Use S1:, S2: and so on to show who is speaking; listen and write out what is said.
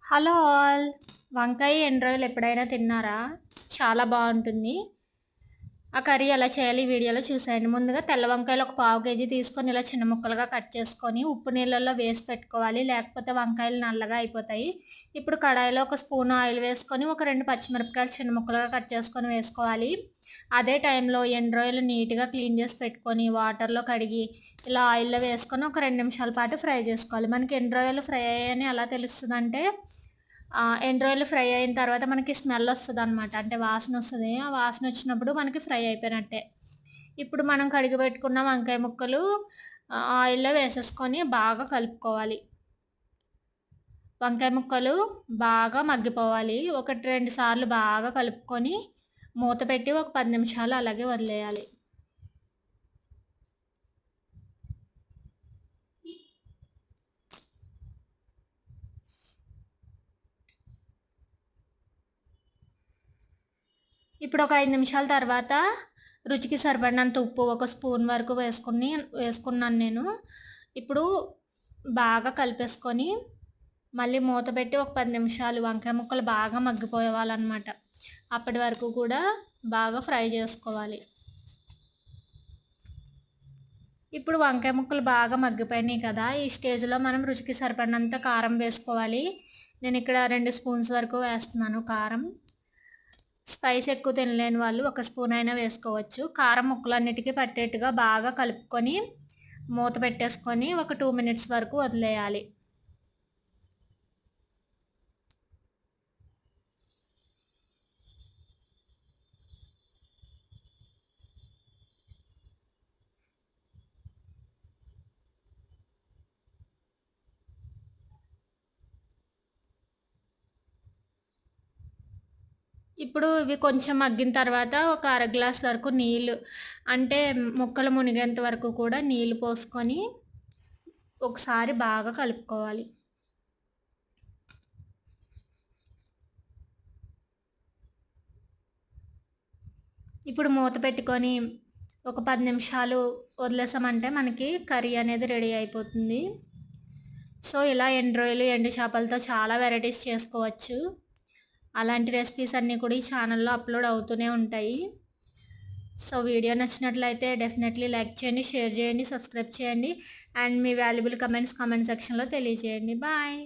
S1: Hello all. వంకాయ ఎన్ని రోజులు ఎప్పుడైనా తిన్నారా? చాలా బాగుంటుంది. ఆ కర్రీ ఎలా చేయాలి ఈ వీడియోలో చూసేయండి. ముందుగా తెల్ల వంకాయలు ఒక పావు కేజీ తీసుకొని ఇలా చిన్న ముక్కలుగా కట్ చేసుకొని ఉప్పు నీళ్ళల్లో వేసి పెట్టుకోవాలి, లేకపోతే వంకాయలు నల్లగా అయిపోతాయి. ఇప్పుడు కడాయిలో ఒక స్పూన్ ఆయిల్ వేసుకొని ఒక 2 పచ్చిమిరపకాయలు చిన్న ముక్కలుగా కట్ చేసుకొని వేసుకోవాలి. అదే టైంలో ఎండ్రాయిలు నీట్గా క్లీన్ చేసి పెట్టుకొని వాటర్లో కడిగి ఇలా ఆయిల్లో వేసుకొని ఒక 2 నిమిషాల పాటు ఫ్రై చేసుకోవాలి. మనకి ఎండ్రాయిలు ఫ్రై అయ్యాయని ఎలా తెలుస్తుందంటే ఎండ్రాయిలు ఫ్రై అయిన తర్వాత మనకి స్మెల్ వస్తుందనమాట. అంటే వాసన వస్తుంది. ఆ వాసన వచ్చినప్పుడు మనకి ఫ్రై అయిపోయినట్టే. ఇప్పుడు మనం కడిగి పెట్టుకున్న వంకాయ ముక్కలు ఆయిల్లో వేసేసుకొని బాగా కలుపుకోవాలి. వంకాయ ముక్కలు బాగా మగ్గిపోవాలి. 1, 2 సార్లు బాగా కలుపుకొని మూత పెట్టి ఒక 10 నిమిషాలు అలాగే వదిలేయాలి. ఇప్పుడు ఒక 5 నిమిషాల తర్వాత రుచికి సరిపడినంత ఉప్పు ఒక స్పూన్ వరకు వేసుకున్నాను నేను. ఇప్పుడు బాగా కలిపేసుకొని మళ్ళీ మూత పెట్టి ఒక 10 నిమిషాలు వంకాయ ముక్కలు బాగా మగ్గిపోవాలన్నమాట. అప్పటి వరకు కూడా బాగా ఫ్రై చేసుకోవాలి. ఇప్పుడు వంకాయ ముక్కలు బాగా మగ్గిపోయినాయి కదా! ఈ స్టేజ్‌లో మనం రుచికి సరిపడినంత కారం వేసుకోవాలి. నేను ఇక్కడ 2 స్పూన్స్ వరకు వేస్తున్నాను కారం. స్పైస్ ఎక్కువ తినలేని వాళ్ళు ఒక స్పూన్ అయినా వేసుకోవచ్చు. కారం ముక్కలన్నిటికీ పట్టేట్టుగా బాగా కలుపుకొని మూత పెట్టేసుకొని ఒక 2 మినిట్స్ వరకు వదిలేయాలి. ఇప్పుడు ఇవి కొంచెం మగ్గిన తర్వాత ఒక అర గ్లాస్ వరకు నీళ్ళు, అంటే ముక్కలు మునిగేంత వరకు కూడా నీళ్ళు పోసుకొని ఒకసారి బాగా కలుపుకోవాలి. ఇప్పుడు మూత పెట్టుకొని ఒక 10 నిమిషాలు వదిలేసామంటే మనకి కర్రీ అనేది రెడీ అయిపోతుంది. సో ఇలా ఎండు రొయ్యలు, ఎండు చేపలతో చాలా వెరైటీస్ చేసుకోవచ్చు. అలాంటి రెసిపీస్ అన్నీ కూడా ఈ ఛానల్లో అప్లోడ్ అవుతూనే ఉంటాయి. సో వీడియో నచ్చినట్లయితే డెఫినెట్లీ లైక్ చేయండి, షేర్ చేయండి, సబ్స్క్రైబ్ చేయండి and me valuable comments comment సెక్షన్లో తెలియజేయండి. బాయ్.